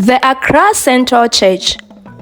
The Accra Central Church,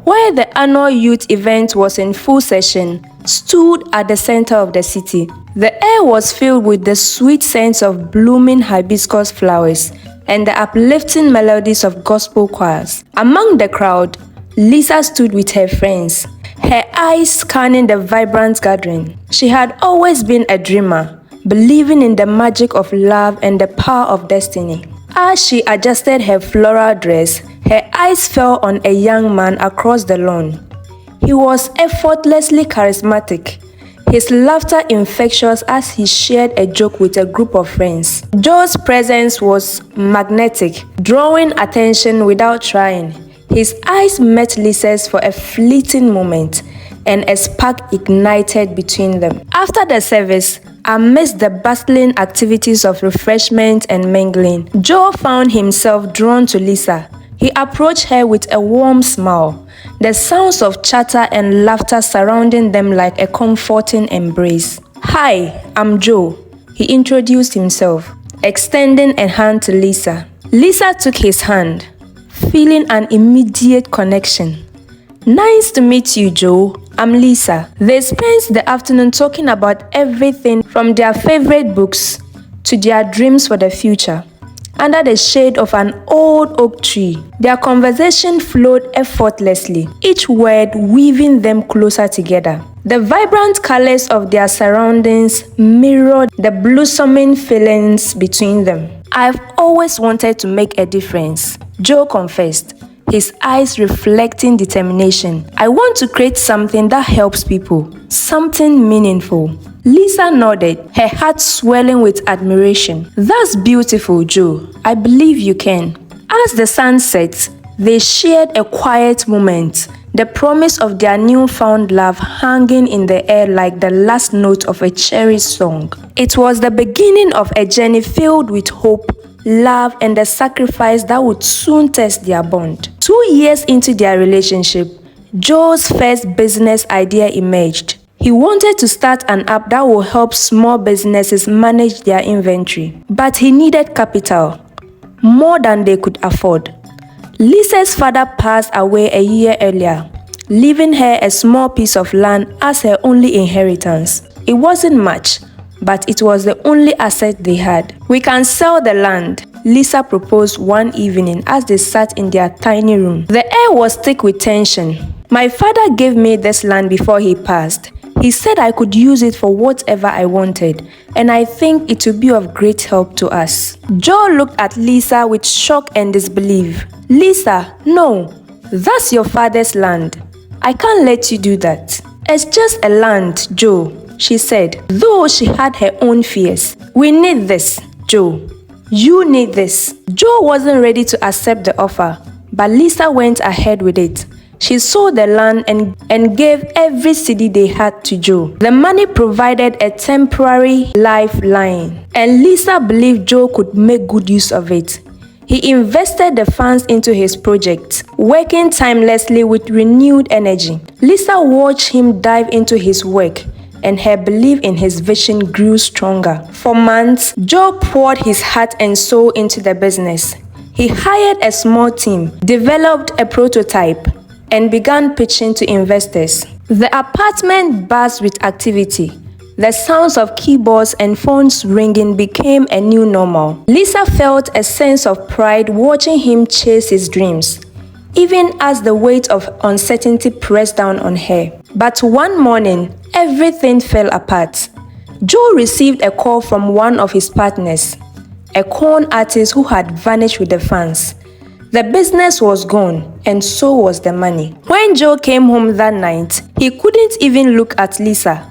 where the annual youth event was in full session, stood at the center of the city. The air was filled with the sweet scents of blooming hibiscus flowers and the uplifting melodies of gospel choirs. Among the crowd, Lisa stood with her friends, her eyes scanning the vibrant gathering. She had always been a dreamer, believing in the magic of love and the power of destiny. As she adjusted her floral dress, her eyes fell on a young man across the lawn. He was effortlessly charismatic, his laughter infectious as he shared a joke with a group of friends. Joe's presence was magnetic, drawing attention without trying. His eyes met Lisa's for a fleeting moment, and a spark ignited between them. After the service, amidst the bustling activities of refreshment and mingling, Joe found himself drawn to Lisa. He approached her with a warm smile, the sounds of chatter and laughter surrounding them like a comforting embrace. "Hi, I'm Joe," he introduced himself, extending a hand to Lisa. Lisa took his hand, feeling an immediate connection. "Nice to meet you, Joe. I'm Lisa." They spent the afternoon talking about everything from their favorite books to their dreams for the future. Under the shade of an old oak tree, their conversation flowed effortlessly, each word weaving them closer together. The vibrant colors of their surroundings mirrored the blossoming feelings between them. "I've always wanted to make a difference," Joe confessed, his eyes reflecting determination. "I want to create something that helps people, something meaningful." Lisa nodded, her heart swelling with admiration. "That's beautiful, Joe. I believe you can." As the sun set, they shared a quiet moment, the promise of their newfound love hanging in the air like the last note of a cherished song. It was the beginning of a journey filled with hope, love, and the sacrifice that would soon test their bond. 2 years into their relationship, Joe's first business idea emerged. He wanted to start an app that will help small businesses manage their inventory, but he needed capital, more than they could afford. Lisa's father passed away a year earlier, leaving her a small piece of land as her only inheritance. It wasn't much, but it was the only asset they had. "We can sell the land," Lisa proposed one evening as they sat in their tiny room. The air was thick with tension. "My father gave me this land before he passed. He said I could use it for whatever I wanted, and I think it would be of great help to us." Joe looked at Lisa with shock and disbelief. "Lisa, no, that's your father's land. I can't let you do that." "It's just a land, Joe," she said, though she had her own fears. "We need this, Joe. You need this." Joe wasn't ready to accept the offer, but Lisa went ahead with it. She sold the land and gave every cedi they had to Joe. The money provided a temporary lifeline, and Lisa believed Joe could make good use of it. He invested the funds into his project, working tirelessly with renewed energy. Lisa watched him dive into his work, and her belief in his vision grew stronger. For months, Joe poured his heart and soul into the business. He hired a small team, developed a prototype, and began pitching to investors. The apartment buzzed with activity. The sounds of keyboards and phones ringing became a new normal. Lisa felt a sense of pride watching him chase his dreams, even as the weight of uncertainty pressed down on her. But one morning, everything fell apart. Joe received a call from one of his partners, a con artist who had vanished with the funds. The business was gone, and so was the money. When Joe came home that night, he couldn't even look at Lisa.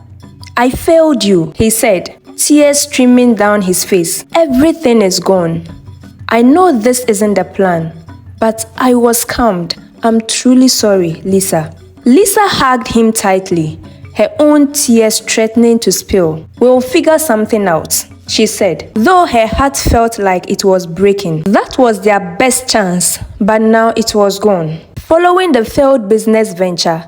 "I failed you," he said, tears streaming down his face. "Everything is gone. I know this isn't the plan, but I was scammed. I'm truly sorry, Lisa." Lisa hugged him tightly, her own tears threatening to spill. "We'll figure something out," she said, though her heart felt like it was breaking. That was their best chance, but now it was gone. Following the failed business venture,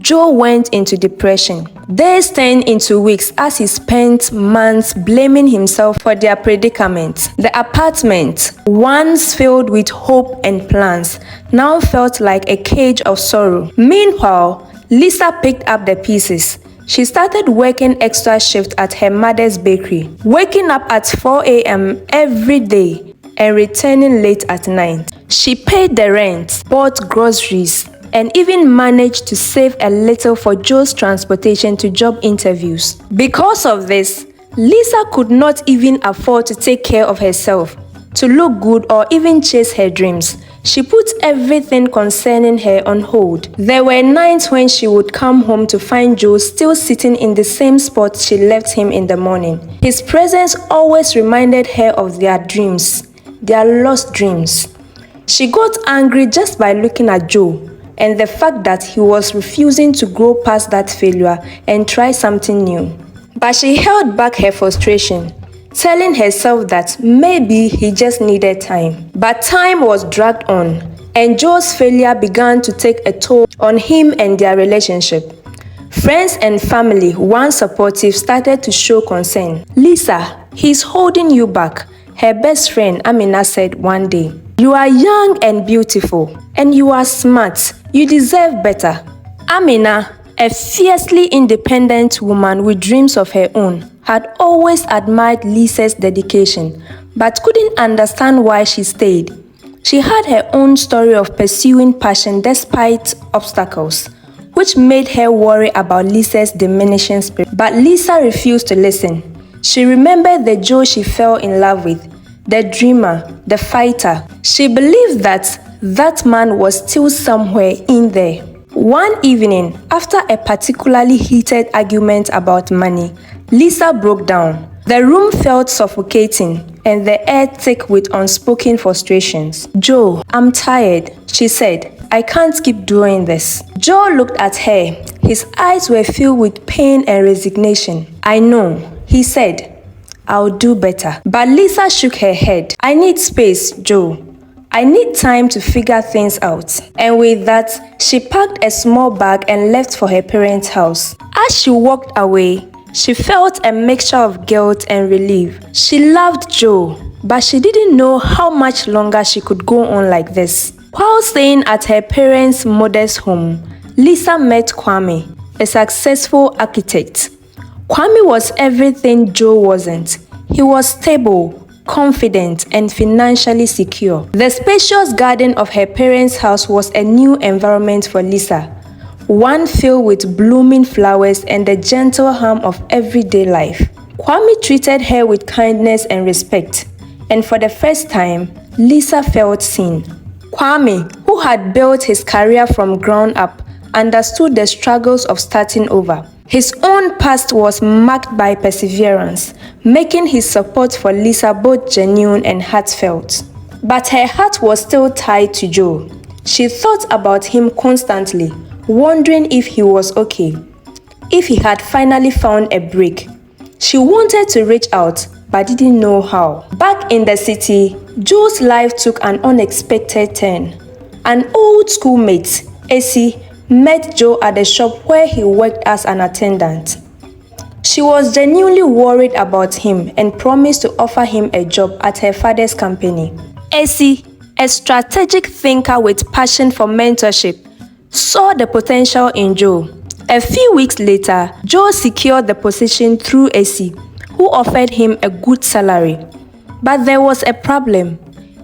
Joe went into depression. Days turned into weeks as he spent months blaming himself for their predicament. The apartment, once filled with hope and plans, now felt like a cage of sorrow. Meanwhile, Lisa picked up the pieces. She started working extra shifts at her mother's bakery, waking up at 4 a.m. every day and returning late at night. She paid the rent, bought groceries, and even managed to save a little for Joe's transportation to job interviews. Because of this, Lisa could not even afford to take care of herself, to look good, or even chase her dreams. She put everything concerning her on hold. There were nights when she would come home to find Joe still sitting in the same spot she left him in the morning. His presence always reminded her of their dreams, their lost dreams. She got angry just by looking at Joe and the fact that he was refusing to grow past that failure and try something new. But she held back her frustration, telling herself that maybe he just needed time. But time was dragged on, and Joe's failure began to take a toll on him and their relationship. Friends and family, once supportive, started to show concern. "Lisa, he's holding you back," her best friend Amina said one day. "You are young and beautiful, and you are smart. You deserve better." Amina, a fiercely independent woman with dreams of her own, had always admired Lisa's dedication, but couldn't understand why she stayed. She had her own story of pursuing passion despite obstacles, which made her worry about Lisa's diminishing spirit. But Lisa refused to listen. She remembered the Joe she fell in love with, the dreamer, the fighter. She believed that man was still somewhere in there. One evening, after a particularly heated argument about money, Lisa broke down. The room felt suffocating and the air thick with unspoken frustrations. "Joe, I'm tired," she said. "I can't keep doing this." Joe looked at her. His eyes were filled with pain and resignation. "I know," he said. "I'll do better." But Lisa shook her head. "I need space, Joe. I need time to figure things out." And with that, she packed a small bag and left for her parents' house. As she walked away, she felt a mixture of guilt and relief. She loved Joe, but she didn't know how much longer she could go on like this. While staying at her parents' modest home, Lisa met Kwame, a successful architect. Kwame was everything Joe wasn't. He was stable, confident, and financially secure. The spacious garden of her parents' house was a new environment for Lisa, one filled with blooming flowers and the gentle hum of everyday life. Kwame treated her with kindness and respect, and for the first time, Lisa felt seen. Kwame, who had built his career from ground up, understood the struggles of starting over. His own past was marked by perseverance, making his support for Lisa both genuine and heartfelt. But her heart was still tied to Joe. She thought about him constantly, wondering if he was okay, if he had finally found a break. She wanted to reach out, but didn't know how. Back in the city, Joe's life took an unexpected turn. An old schoolmate, Essie, met Joe at the shop where he worked as an attendant. She was genuinely worried about him and promised to offer him a job at her father's company. Essie, a strategic thinker with passion for mentorship, saw the potential in Joe. A few weeks later, Joe secured the position through Essie, who offered him a good salary. But there was a problem.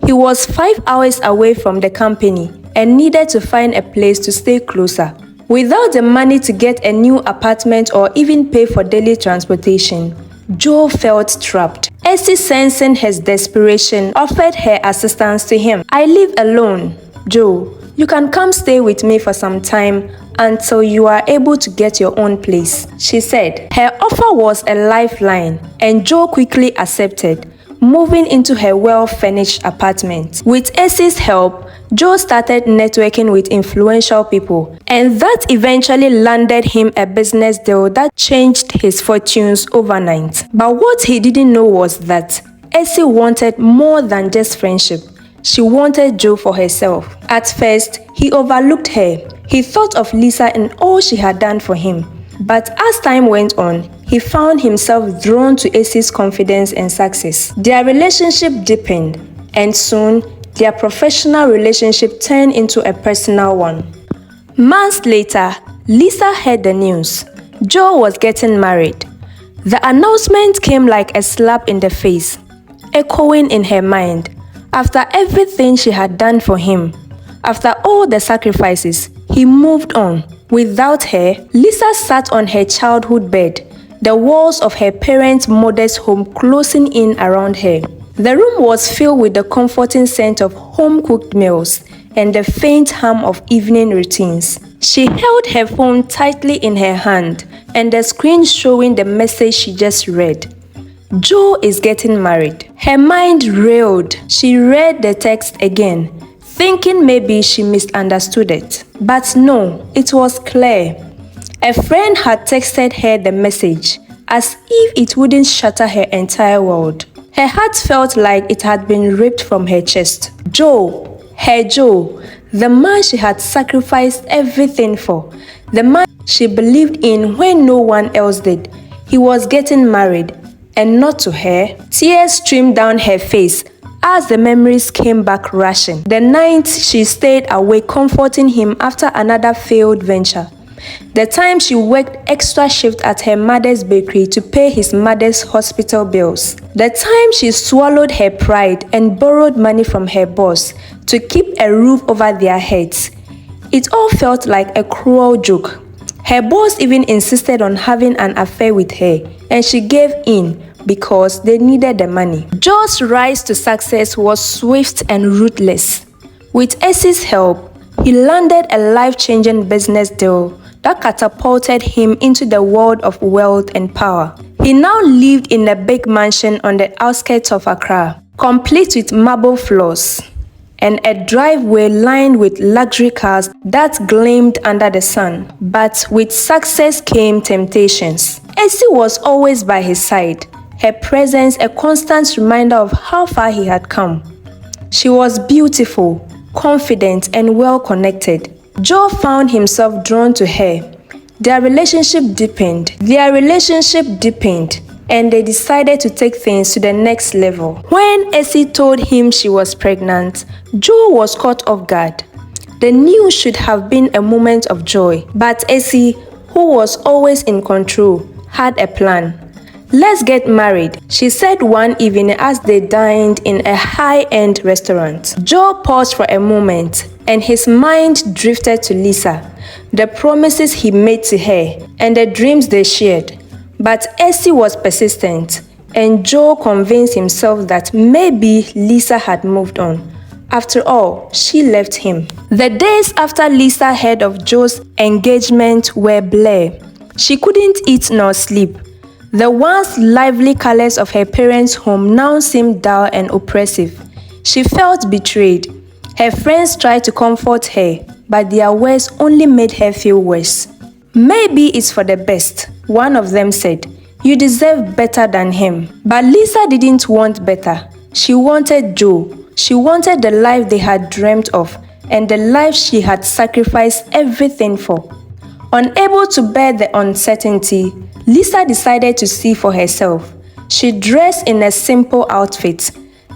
He was 5 hours away from the company and needed to find a place to stay closer. Without the money to get a new apartment or even pay for daily transportation, Joe felt trapped. Essie, sensing his desperation, offered her assistance to him. "I live alone, Joe. You can come stay with me for some time until you are able to get your own place," she said. Her offer was a lifeline, and Joe quickly accepted, moving into her well-furnished apartment. With Essie's help, Joe started networking with influential people, and that eventually landed him a business deal that changed his fortunes overnight. But what he didn't know was that Essie wanted more than just friendship. She wanted Joe for herself. At first, he overlooked her. He thought of Lisa and all she had done for him. But as time went on, he found himself drawn to Essie's confidence and success. Their relationship deepened, and soon, Their professional relationship turned into a personal one. Months later, Lisa heard the news. Joe was getting married. The announcement came like a slap in the face, echoing in her mind. After everything she had done for him, after all the sacrifices, he moved on. Without her, Lisa sat on her childhood bed, the walls of her parents' modest home closing in around her. The room was filled with the comforting scent of home-cooked meals and the faint hum of evening routines. She held her phone tightly in her hand and the screen showing the message she just read. Joe is getting married. Her mind reeled. She read the text again, thinking maybe she misunderstood it. But no, it was clear. A friend had texted her the message, as if it wouldn't shatter her entire world. Her heart felt like it had been ripped from her chest. Joe, her Joe, the man she had sacrificed everything for, the man she believed in when no one else did. He was getting married, and not to her. Tears streamed down her face as the memories came back rushing. The nights she stayed awake comforting him after another failed venture. The time she worked extra shift at her mother's bakery to pay his mother's hospital bills. The time she swallowed her pride and borrowed money from her boss to keep a roof over their heads. It all felt like a cruel joke. Her boss even insisted on having an affair with her, and she gave in because they needed the money. Joe's rise to success was swift and ruthless. With Essie's help, he landed a life-changing business deal that catapulted him into the world of wealth and power. He now lived in a big mansion on the outskirts of Accra, complete with marble floors and a driveway lined with luxury cars that gleamed under the sun. But with success came temptations. Essie was always by his side, her presence a constant reminder of how far he had come. She was beautiful, confident, and well-connected. Joe found himself drawn to her. Their relationship deepened, and they decided to take things to the next level. When Essie told him she was pregnant, Joe was caught off guard. The news should have been a moment of joy, but Essie, who was always in control, had a plan. "Let's get married," she said one evening as they dined in a high-end restaurant. Joe paused for a moment, and his mind drifted to Lisa, the promises he made to her, and the dreams they shared. But Essie was persistent, and Joe convinced himself that maybe Lisa had moved on. After all, she left him. The days after Lisa heard of Joe's engagement were blurred. She couldn't eat nor sleep. The once lively colors of her parents' home now seemed dull and oppressive. She felt betrayed. Her friends tried to comfort her, but their words only made her feel worse. "Maybe it's for the best," one of them said. "You deserve better than him." But Lisa didn't want better. She wanted Joe. She wanted the life they had dreamt of, and the life she had sacrificed everything for. Unable to bear the uncertainty, Lisa decided to see for herself. She dressed in a simple outfit,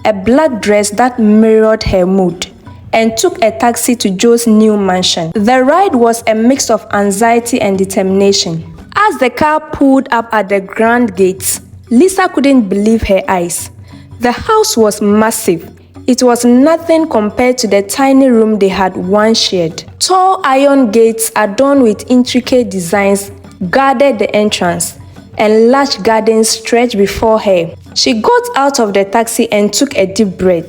a black dress that mirrored her mood, and took a taxi to Joe's new mansion. The ride was a mix of anxiety and determination. As the car pulled up at the grand gates, Lisa couldn't believe her eyes. The house was massive. It was nothing compared to the tiny room they had once shared. Tall iron gates adorned with intricate designs guarded the entrance, and lush gardens stretched before her. She got out of the taxi and took a deep breath,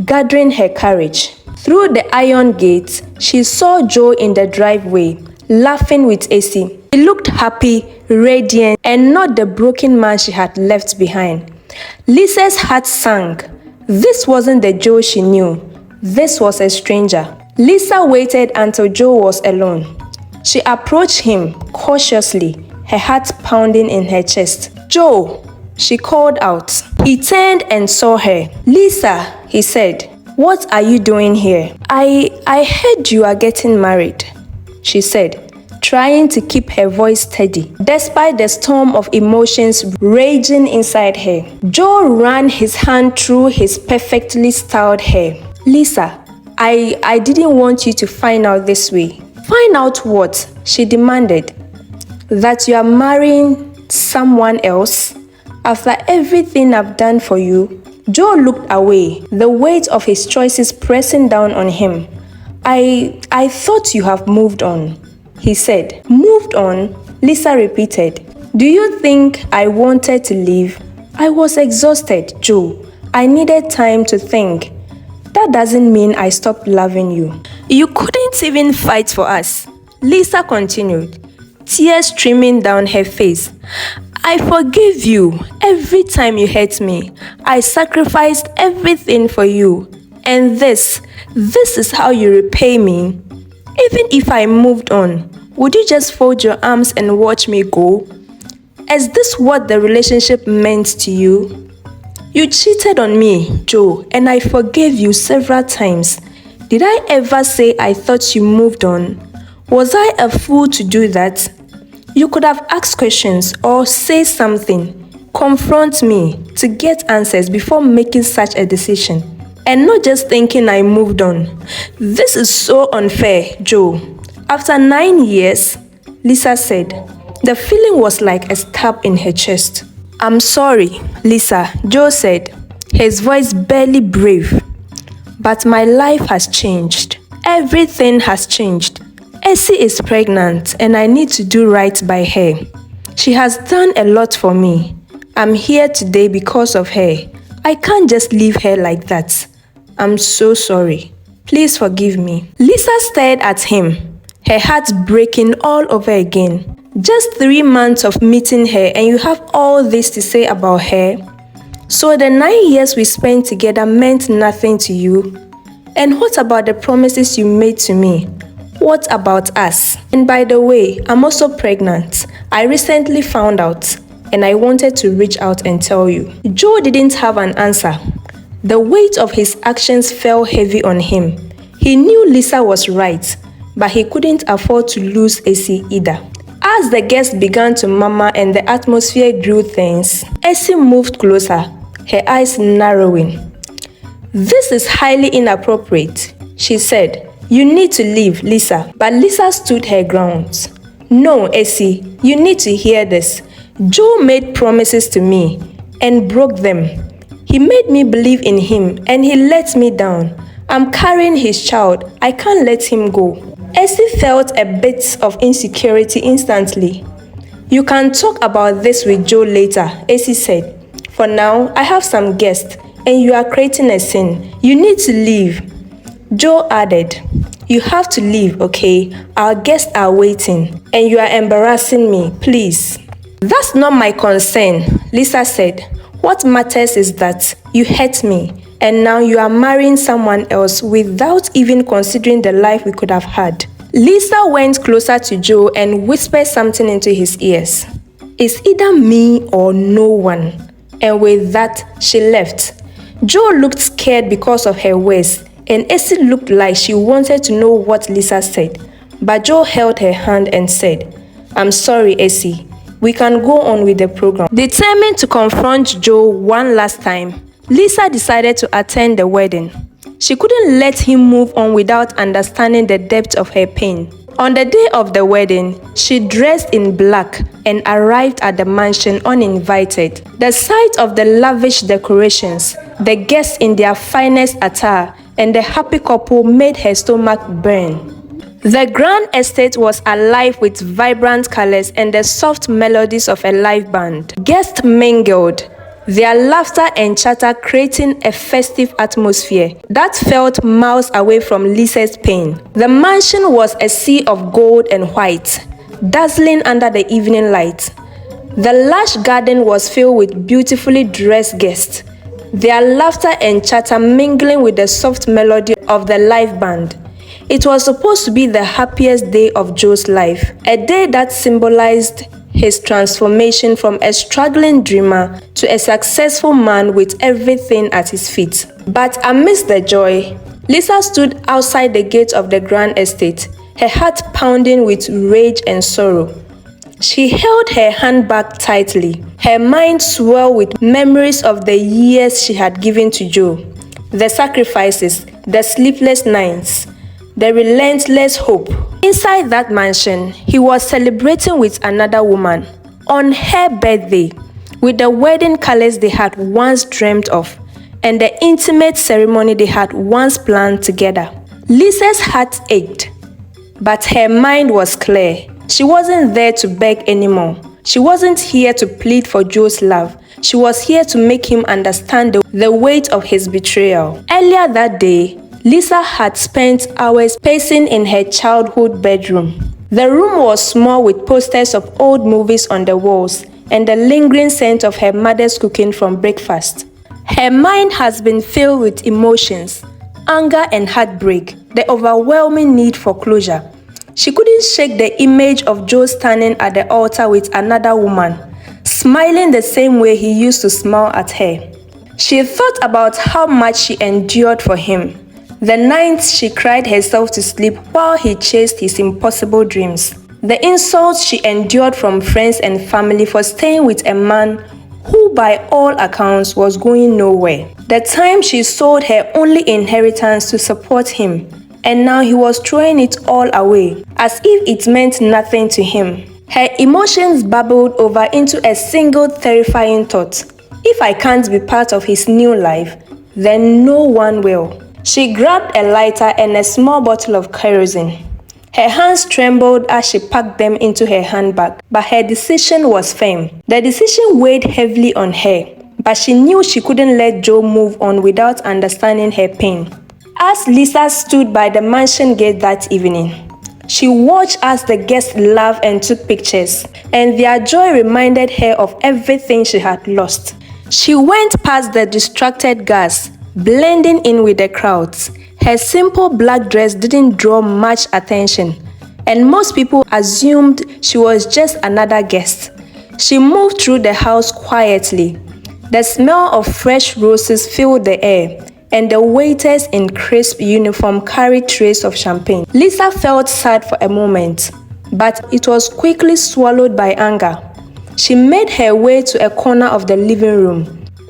gathering her courage. Through the iron gates, she saw Joe in the driveway, laughing with Essie. He looked happy, radiant, and not the broken man she had left behind. Lisa's heart sank. This wasn't the Joe she knew. This was a stranger. Lisa waited until Joe was alone. She approached him cautiously, her heart pounding in her chest. "Joe," she called out. He turned and saw her. "Lisa," he said, "what are you doing here?" I heard you are getting married," she said, trying to keep her voice steady, despite the storm of emotions raging inside her. Joe ran his hand through his perfectly styled hair. Lisa, I didn't want you to find out this way. Find out what? She demanded. That you are marrying someone else? After everything I've done for you? Joe looked away, the weight of his choices pressing down on him. I thought you have moved on, he said. Moved on? Lisa repeated. Do you think I wanted to leave? I was exhausted, Joe. I needed time to think. That doesn't mean I stopped loving you. You couldn't even fight for us, Lisa continued, tears streaming down her face. I forgive you every time you hurt me. I sacrificed everything for you. And this is how you repay me. Even if I moved on, would you just fold your arms and watch me go? Is this what the relationship meant to you? You cheated on me, Joe, and I forgave you several times. Did I ever say I thought you moved on? Was I a fool to do that? You could have asked questions or say something. Confront me to get answers before making such a decision. And not just thinking I moved on. This is so unfair, Joe. After 9 years, Lisa said, the feeling was like a stab in her chest. I'm sorry, Lisa, Joe said, his voice barely brave. But my life has changed. Everything has changed. Essie is pregnant and I need to do right by her. She has done a lot for me. I'm here today because of her. I can't just leave her like that. I'm so sorry. Please forgive me. Lisa stared at him, her heart breaking all over again. Just 3 months of meeting her and you have all this to say about her? So the 9 years we spent together meant nothing to you? And what about the promises you made to me? What about us? And by the way, I'm also pregnant. I recently found out and I wanted to reach out and tell you. Joe didn't have an answer. The weight of his actions fell heavy on him. He knew Lisa was right, but he couldn't afford to lose Essie either. As the guests began to murmur and the atmosphere grew tense, Essie moved closer, her eyes narrowing. This is highly inappropriate, she said. You need to leave, Lisa. But Lisa stood her ground. No, Essie, you need to hear this. Joe made promises to me and broke them. He made me believe in him and he let me down. I'm carrying his child. I can't let him go. Essie felt a bit of insecurity instantly. You can talk about this with Joe later, Essie said. For now, I have some guests and you are creating a scene. You need to leave. Joe added, you have to leave, okay? Our guests are waiting and you are embarrassing me, please. That's not my concern, Lisa said. What matters is that you hurt me and now you are marrying someone else without even considering the life we could have had. Lisa went closer to Joe and whispered something into his ears. It's either me or no one. And with that, she left. Joe looked scared because of her words, and Essie looked like she wanted to know what Lisa said. But Joe held her hand and said, I'm sorry, Essie. We can go on with the program. Determined to confront Joe one last time, Lisa decided to attend the wedding. She couldn't let him move on without understanding the depth of her pain. On the day of the wedding, she dressed in black and arrived at the mansion uninvited. The sight of the lavish decorations, the guests in their finest attire, and the happy couple made her stomach burn. The grand estate was alive with vibrant colors and the soft melodies of a live band. Guests mingled, their laughter and chatter creating a festive atmosphere that felt miles away from Lisa's pain. The mansion was a sea of gold and white, dazzling under the evening light. The lush garden was filled with beautifully dressed guests, their laughter and chatter mingling with the soft melody of the live band. It was supposed to be the happiest day of Joe's life, a day that symbolized his transformation from a struggling dreamer to a successful man with everything at his feet. But amidst the joy, Lisa stood outside the gate of the grand estate, her heart pounding with rage and sorrow. She held her handbag tightly, her mind swelled with memories of the years she had given to Joe. The sacrifices, the sleepless nights, the relentless hope. Inside that mansion, he was celebrating with another woman on her birthday, with the wedding colors they had once dreamt of and the intimate ceremony they had once planned together. Lisa's heart ached, but her mind was clear. She wasn't there to beg anymore. She wasn't here to plead for Joe's love. She was here to make him understand the weight of his betrayal. Earlier that day, Lisa had spent hours pacing in her childhood bedroom. The room was small with posters of old movies on the walls and the lingering scent of her mother's cooking from breakfast. Her mind has been filled with emotions, anger and heartbreak, the overwhelming need for closure. She couldn't shake the image of Joe standing at the altar with another woman, smiling the same way he used to smile at her. She thought about how much she endured for him, the nights she cried herself to sleep while he chased his impossible dreams, the insults she endured from friends and family for staying with a man who by all accounts was going nowhere. The time she sold her only inheritance to support him, and now he was throwing it all away, as if it meant nothing to him. Her emotions bubbled over into a single terrifying thought. If I can't be part of his new life, then no one will. She grabbed a lighter and a small bottle of kerosene. Her hands trembled as she packed them into her handbag, but her decision was firm. The decision weighed heavily on her, but she knew she couldn't let Joe move on without understanding her pain. As Lisa stood by the mansion gate that evening, she watched as the guests laughed and took pictures, and their joy reminded her of everything she had lost. She went past the distracted guests, blending in with the crowds. Her simple black dress didn't draw much attention, and most people assumed she was just another guest. She moved through the house quietly. The smell of fresh roses filled the air, and the waiters in crisp uniform carried trays of champagne. Lisa felt sad for a moment, but it was quickly swallowed by anger. She made her way to a corner of the living room,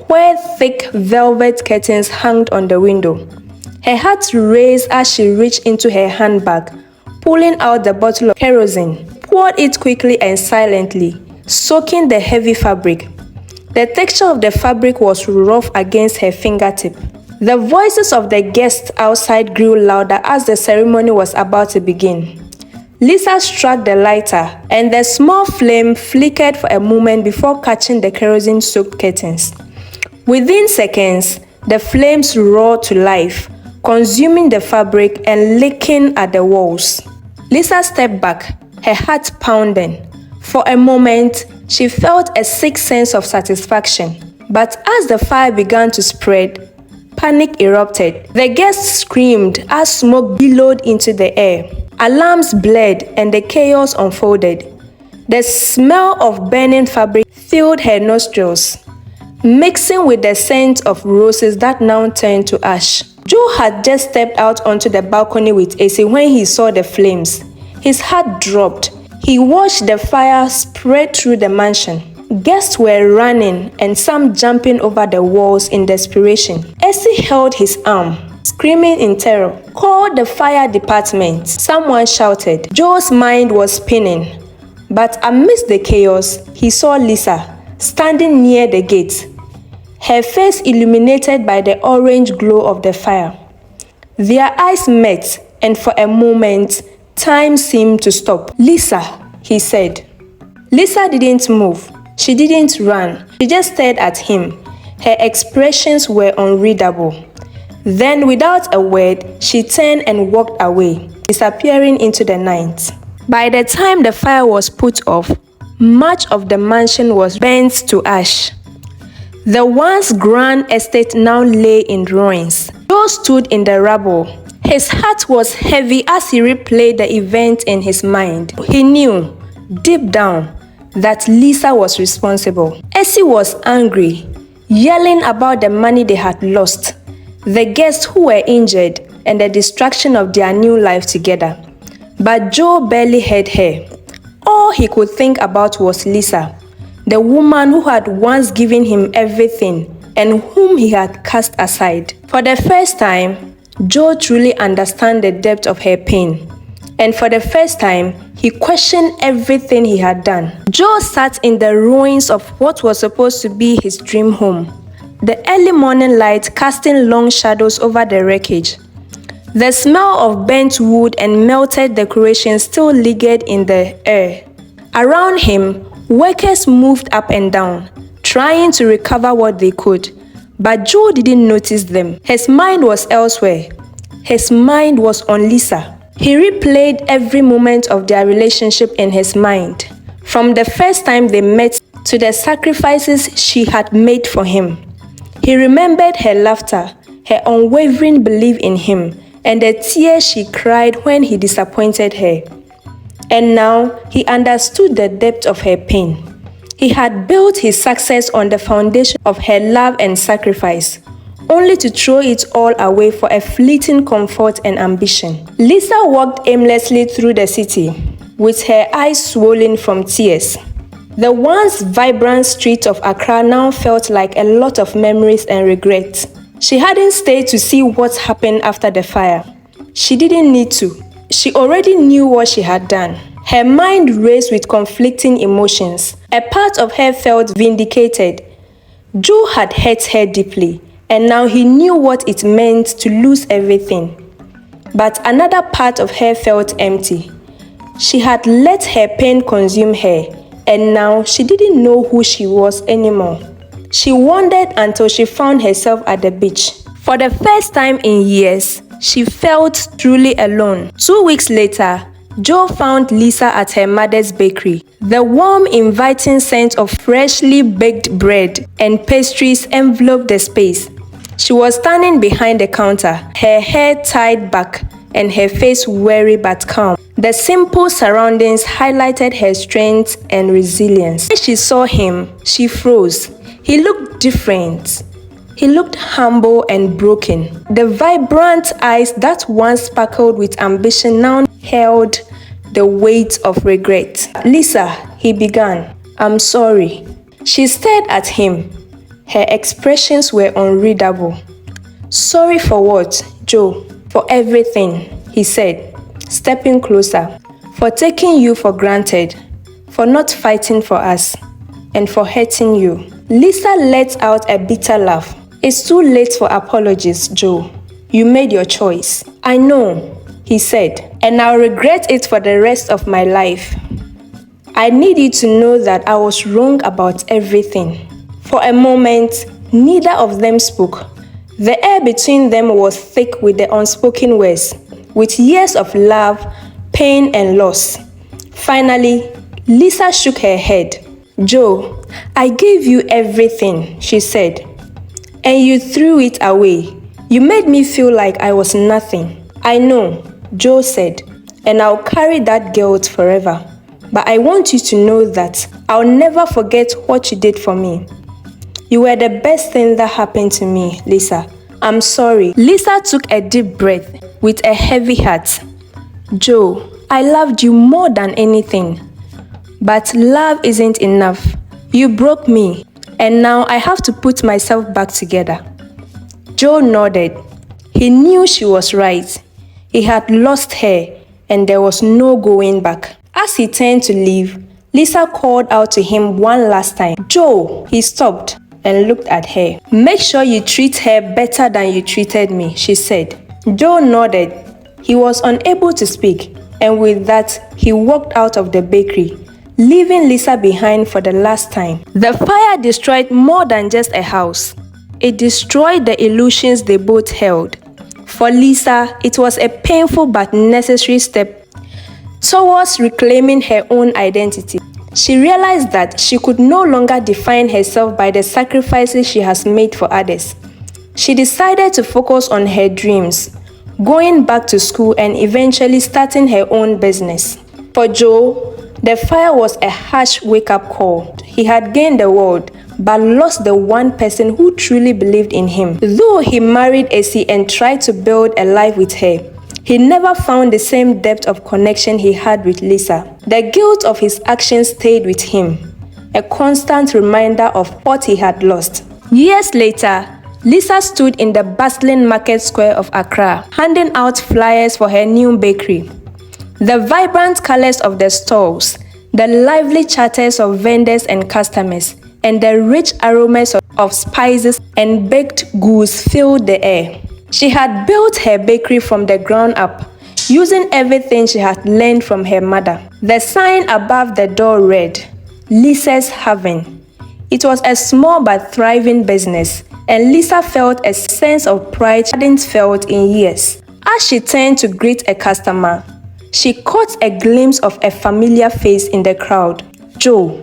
where thick velvet curtains hung on the window. Her heart raced as she reached into her handbag, pulling out the bottle of kerosene, poured it quickly and silently, soaking the heavy fabric. The texture of the fabric was rough against her fingertip. The voices of the guests outside grew louder as the ceremony was about to begin. Lisa struck the lighter, and the small flame flickered for a moment before catching the kerosene-soaked curtains. Within seconds, the flames roared to life, consuming the fabric and licking at the walls. Lisa stepped back, her heart pounding. For a moment, she felt a sick sense of satisfaction. But as the fire began to spread, panic erupted. The guests screamed as smoke billowed into the air. Alarms blared and the chaos unfolded. The smell of burning fabric filled her nostrils, mixing with the scent of roses that now turned to ash. Joe had just stepped out onto the balcony with AC when he saw the flames. His heart dropped. He watched the fire spread through the mansion. Guests were running and some jumping over the walls in desperation. AC held his arm, screaming in terror. "Call the fire department," someone shouted. Joe's mind was spinning, but amidst the chaos, he saw Lisa standing near the gate, her face illuminated by the orange glow of the fire. Their eyes met, and for a moment, time seemed to stop. "Lisa," he said. Lisa didn't move. She didn't run. She just stared at him. Her expressions were unreadable. Then, without a word, she turned and walked away, disappearing into the night. By the time the fire was put off, much of the mansion was burnt to ash. The once grand estate now lay in ruins. Joe stood in the rubble. His heart was heavy as he replayed the event in his mind. He knew, deep down, that Lisa was responsible. Essie was angry, yelling about the money they had lost, the guests who were injured, and the destruction of their new life together. But Joe barely heard her. All he could think about was Lisa, the woman who had once given him everything and whom he had cast aside. For the first time, Joe truly understood the depth of her pain. And for the first time, he questioned everything he had done. Joe sat in the ruins of what was supposed to be his dream home, the early morning light casting long shadows over the wreckage. The smell of burnt wood and melted decorations still lingered in the air. Around him, workers moved up and down, trying to recover what they could. But Joe didn't notice them. His mind was elsewhere. His mind was on Lisa. He replayed every moment of their relationship in his mind, from the first time they met to the sacrifices she had made for him. He remembered her laughter, her unwavering belief in him, and the tears she cried when he disappointed her. And now he understood the depth of her pain. He had built his success on the foundation of her love and sacrifice, only to throw it all away for a fleeting comfort and ambition. Lisa walked aimlessly through the city, with her eyes swollen from tears. The once vibrant streets of Accra now felt like a lot of memories and regrets. She hadn't stayed to see what happened after the fire. She didn't need to. She already knew what she had done. Her mind raced with conflicting emotions. A part of her felt vindicated. Joe had hurt her deeply, and now he knew what it meant to lose everything. But another part of her felt empty. She had let her pain consume her, and now she didn't know who she was anymore. She wandered until she found herself at the beach. For the first time in years, she felt truly alone. 2 weeks later, Joe found Lisa at her mother's bakery. The warm, inviting scent of freshly baked bread and pastries enveloped the space. She was standing behind the counter, her hair tied back and her face weary but calm. The simple surroundings highlighted her strength and resilience. When she saw him, she froze. He looked different. He looked humble and broken. The vibrant eyes that once sparkled with ambition now held the weight of regret. "Lisa," he began, "I'm sorry." She stared at him. Her expressions were unreadable. "Sorry for what, Joe?" "For everything," he said, stepping closer. "For taking you for granted, for not fighting for us, and for hurting you." Lisa let out a bitter laugh. "It's too late for apologies, Joe. You made your choice." "I know," he said, "and I'll regret it for the rest of my life. I need you to know that I was wrong about everything." For a moment, neither of them spoke. The air between them was thick with the unspoken words, with years of love, pain, and loss. Finally, Lisa shook her head. "Joe, I gave you everything," she said, "and you threw it away. You made me feel like I was nothing." "I know," Joe said, "and I'll carry that guilt forever. But I want you to know that I'll never forget what you did for me. You were the best thing that happened to me, Lisa. I'm sorry." Lisa took a deep breath with a heavy heart. "Joe, I loved you more than anything. But love isn't enough. You broke me, and now I have to put myself back together." Joe nodded. He knew she was right. He had lost her, and there was no going back. As he turned to leave, Lisa called out to him one last time. "Joe!" He stopped and looked at her. "Make sure you treat her better than you treated me," she said. Joe nodded. He was unable to speak, and with that, he walked out of the bakery, leaving Lisa behind for the last time. The fire destroyed more than just a house. It destroyed the illusions they both held. For Lisa, it was a painful but necessary step towards reclaiming her own identity. She realized that she could no longer define herself by the sacrifices she has made for others. She decided to focus on her dreams, going back to school and eventually starting her own business. For Joe, the fire was a harsh wake-up call. He had gained the world, but lost the one person who truly believed in him. Though he married Essie and tried to build a life with her, he never found the same depth of connection he had with Lisa. The guilt of his actions stayed with him, a constant reminder of what he had lost. Years later, Lisa stood in the bustling market square of Accra, handing out flyers for her new bakery. The vibrant colors of the stalls, the lively chatters of vendors and customers, and the rich aromas of spices and baked goods filled the air. She had built her bakery from the ground up, using everything she had learned from her mother. The sign above the door read, "Lisa's Haven." It was a small but thriving business, and Lisa felt a sense of pride she hadn't felt in years. As she turned to greet a customer, she caught a glimpse of a familiar face in the crowd, Joe.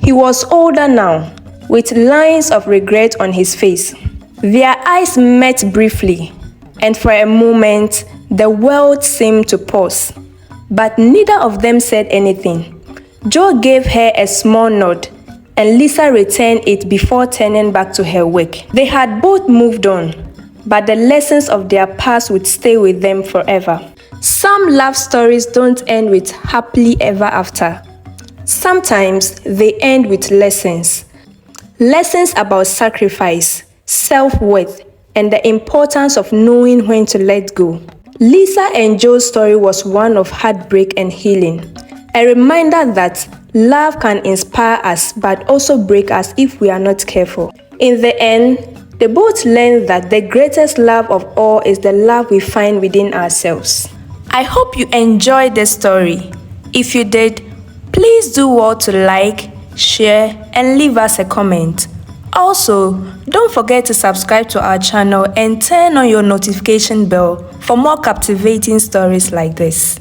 He was older now, with lines of regret on his face. Their eyes met briefly, and for a moment, the world seemed to pause. But neither of them said anything. Joe gave her a small nod, and Lisa returned it before turning back to her work. They had both moved on, but the lessons of their past would stay with them forever. Some love stories don't end with happily ever after. Sometimes they end with lessons. Lessons about sacrifice, self-worth, and the importance of knowing when to let go. Lisa and Joe's story was one of heartbreak and healing, a reminder that love can inspire us but also break us if we are not careful. In the end, they both learned that the greatest love of all is the love we find within ourselves. I hope you enjoyed this story. If you did, please do well to like, share, and leave us a comment. Also, don't forget to subscribe to our channel and turn on your notification bell for more captivating stories like this.